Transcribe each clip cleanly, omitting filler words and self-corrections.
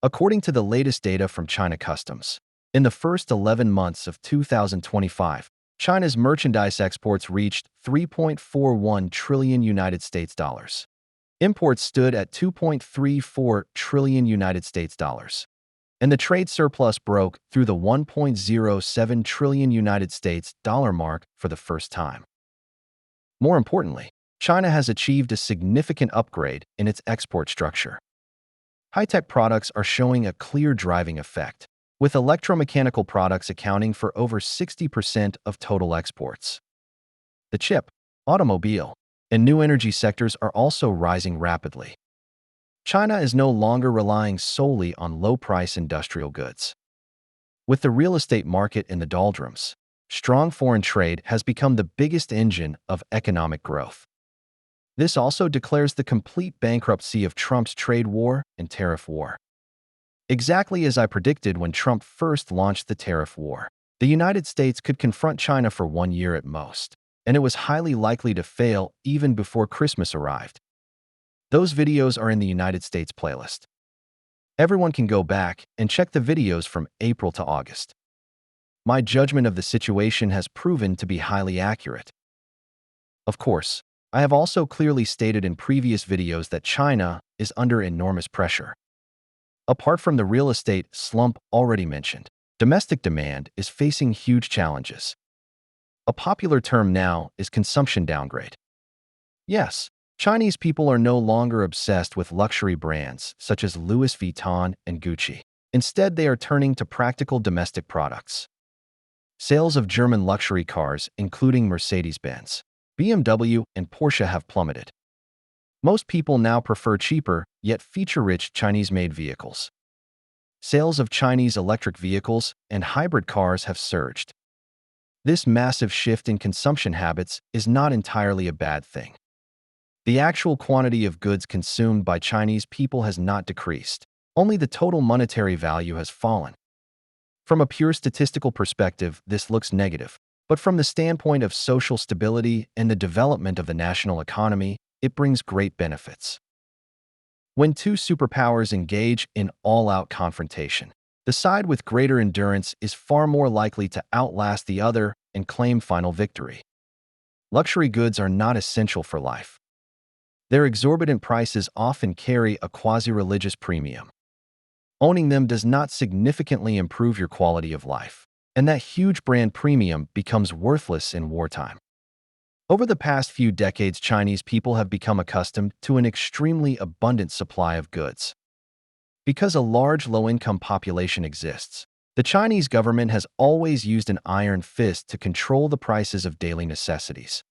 According to the latest data from China Customs, in the first 11 months of 2025, China's merchandise exports reached 3.41 trillion United States dollars. Imports stood at 2.34 trillion United States dollars. And the trade surplus broke through the 1.07 trillion United States dollar mark for the first time. More importantly, China has achieved a significant upgrade in its export structure. High-tech products are showing a clear driving effect, with electromechanical products accounting for over 60% of total exports. The chip, automobile, and new energy sectors are also rising rapidly. China is no longer relying solely on low-price industrial goods. With the real estate market in the doldrums, strong foreign trade has become the biggest engine of economic growth. This also declares the complete bankruptcy of Trump's trade war and tariff war. Exactly as I predicted when Trump first launched the tariff war, the United States could confront China for 1 year at most, and it was highly likely to fail even before Christmas arrived. Those videos are in the United States playlist. Everyone can go back and check the videos from April to August. My judgment of the situation has proven to be highly accurate. Of course, I have also clearly stated in previous videos that China is under enormous pressure. Apart from the real estate slump already mentioned, domestic demand is facing huge challenges. A popular term now is consumption downgrade. Yes, Chinese people are no longer obsessed with luxury brands such as Louis Vuitton and Gucci. Instead, they are turning to practical domestic products. Sales of German luxury cars, including Mercedes-Benz, BMW, and Porsche, have plummeted. Most people now prefer cheaper, yet feature-rich Chinese-made vehicles. Sales of Chinese electric vehicles and hybrid cars have surged. This massive shift in consumption habits is not entirely a bad thing. The actual quantity of goods consumed by Chinese people has not decreased. Only the total monetary value has fallen. From a pure statistical perspective, this looks negative. But from the standpoint of social stability and the development of the national economy, it brings great benefits. When two superpowers engage in all-out confrontation, the side with greater endurance is far more likely to outlast the other and claim final victory. Luxury goods are not essential for life. Their exorbitant prices often carry a quasi-religious premium. Owning them does not significantly improve your quality of life, and that huge brand premium becomes worthless in wartime. Over the past few decades, Chinese people have become accustomed to an extremely abundant supply of goods. Because a large low-income population exists, the Chinese government has always used an iron fist to control the prices of daily necessities.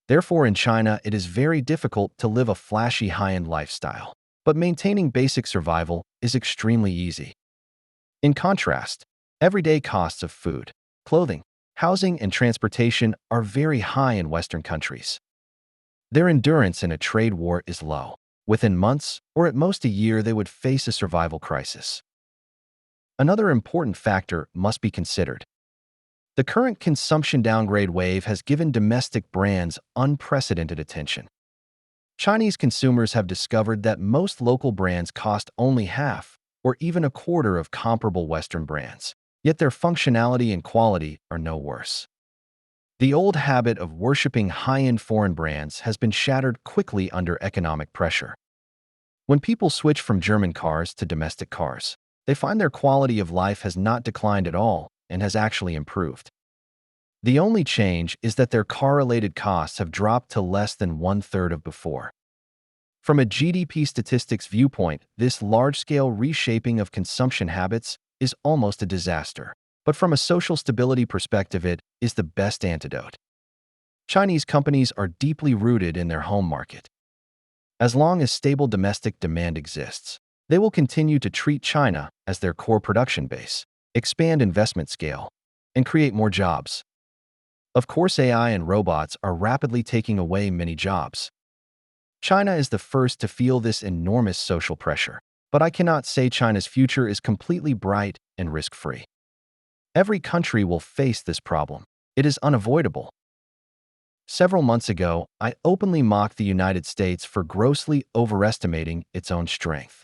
Therefore, in China, it is very difficult to live a flashy high-end lifestyle, but maintaining basic survival is extremely easy. In contrast, everyday costs of food, clothing, housing, and transportation are very high in Western countries. Their endurance in a trade war is low. Within months, or at most a year, they would face a survival crisis. Another important factor must be considered. The current consumption downgrade wave has given domestic brands unprecedented attention. Chinese consumers have discovered that most local brands cost only half or even a quarter of comparable Western brands, yet their functionality and quality are no worse. The old habit of worshipping high-end foreign brands has been shattered quickly under economic pressure. When people switch from German cars to domestic cars, they find their quality of life has not declined at all and has actually improved. The only change is that their car-related costs have dropped to less than 1/3 of before. From a GDP statistics viewpoint, this large-scale reshaping of consumption habits is almost a disaster. But from a social stability perspective, it is the best antidote. Chinese companies are deeply rooted in their home market. As long as stable domestic demand exists, they will continue to treat China as their core production base, expand investment scale, and create more jobs. Of course, AI and robots are rapidly taking away many jobs. China is the first to feel this enormous social pressure, but I cannot say China's future is completely bright and risk-free. Every country will face this problem. It is unavoidable. Several months ago, I openly mocked the United States for grossly overestimating its own strength.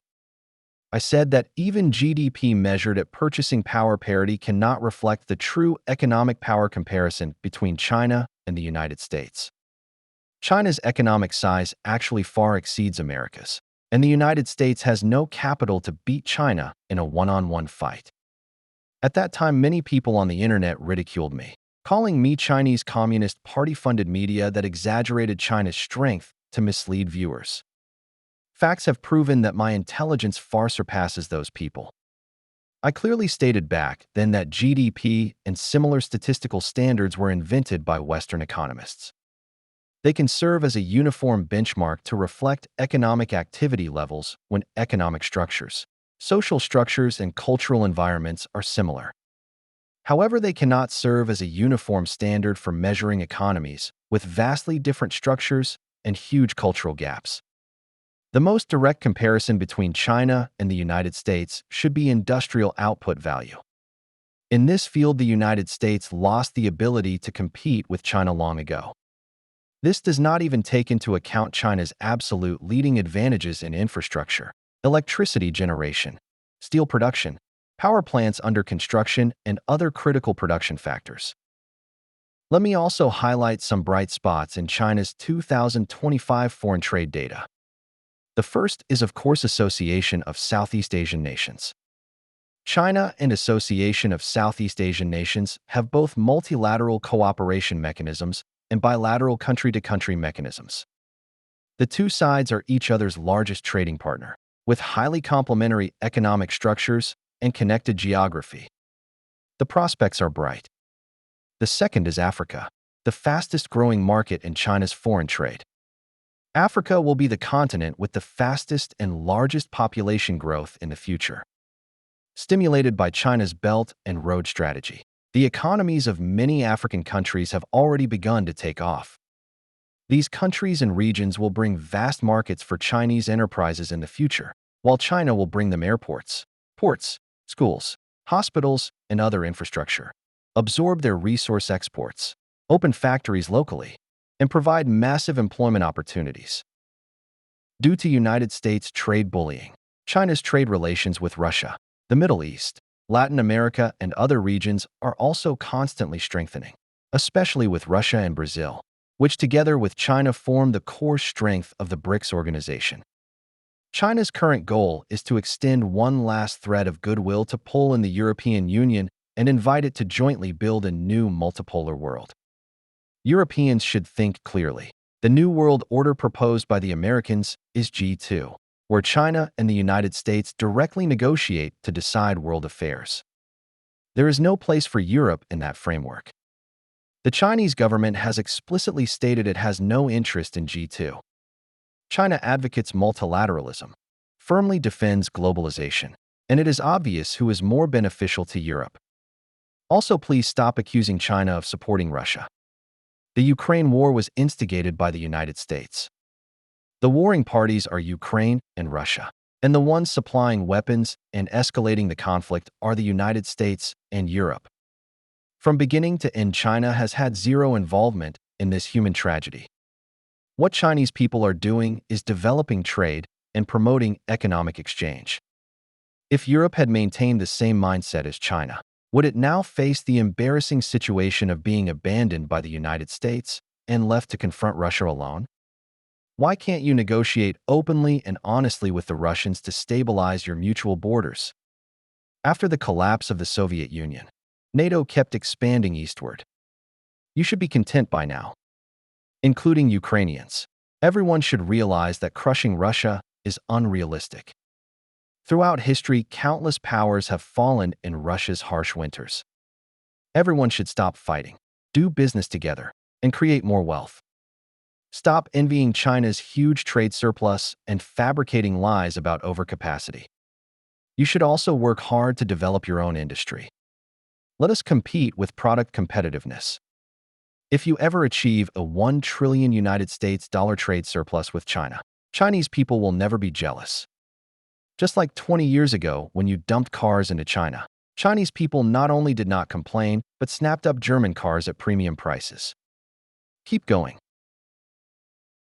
I said that even GDP measured at purchasing power parity cannot reflect the true economic power comparison between China and the United States. China's economic size actually far exceeds America's, and the United States has no capital to beat China in a one-on-one fight. At that time, many people on the internet ridiculed me, calling me Chinese Communist Party-funded media that exaggerated China's strength to mislead viewers. Facts have proven that my intelligence far surpasses those people. I clearly stated back then that GDP and similar statistical standards were invented by Western economists. They can serve as a uniform benchmark to reflect economic activity levels when economic structures, social structures, and cultural environments are similar. However, they cannot serve as a uniform standard for measuring economies with vastly different structures and huge cultural gaps. The most direct comparison between China and the United States should be industrial output value. In this field, the United States lost the ability to compete with China long ago. This does not even take into account China's absolute leading advantages in infrastructure, electricity generation, steel production, power plants under construction, and other critical production factors. Let me also highlight some bright spots in China's 2025 foreign trade data. The first is, of course, Association of Southeast Asian Nations. China and Association of Southeast Asian Nations have both multilateral cooperation mechanisms and bilateral country-to-country mechanisms. The two sides are each other's largest trading partner, with highly complementary economic structures and connected geography. The prospects are bright. The second is Africa, the fastest-growing market in China's foreign trade. Africa will be the continent with the fastest and largest population growth in the future. Stimulated by China's Belt and Road strategy, the economies of many African countries have already begun to take off. These countries and regions will bring vast markets for Chinese enterprises in the future, while China will bring them airports, ports, schools, hospitals, and other infrastructure, absorb their resource exports, open factories locally, and provide massive employment opportunities. Due to United States trade bullying, China's trade relations with Russia, the Middle East, Latin America, and other regions are also constantly strengthening, especially with Russia and Brazil, which together with China form the core strength of the BRICS organization. China's current goal is to extend one last thread of goodwill to Poland and the European Union and invite it to jointly build a new multipolar world. Europeans should think clearly. The New World Order proposed by the Americans is G2, where China and the United States directly negotiate to decide world affairs. There is no place for Europe in that framework. The Chinese government has explicitly stated it has no interest in G2. China advocates multilateralism, firmly defends globalization, and it is obvious who is more beneficial to Europe. Also, please stop accusing China of supporting Russia. The Ukraine war was instigated by the United States. The warring parties are Ukraine and Russia, and the ones supplying weapons and escalating the conflict are the United States and Europe. From beginning to end, China has had zero involvement in this human tragedy. What Chinese people are doing is developing trade and promoting economic exchange. If Europe had maintained the same mindset as China, would it now face the embarrassing situation of being abandoned by the United States and left to confront Russia alone? Why can't you negotiate openly and honestly with the Russians to stabilize your mutual borders? After the collapse of the Soviet Union, NATO kept expanding eastward. You should be content by now, including Ukrainians. Everyone should realize that crushing Russia is unrealistic. Throughout history, countless powers have fallen in Russia's harsh winters. Everyone should stop fighting, do business together, and create more wealth. Stop envying China's huge trade surplus and fabricating lies about overcapacity. You should also work hard to develop your own industry. Let us compete with product competitiveness. If you ever achieve a $1 trillion United States dollar trade surplus with China, Chinese people will never be jealous. Just like 20 years ago when you dumped cars into China, Chinese people not only did not complain, but snapped up German cars at premium prices. Keep going.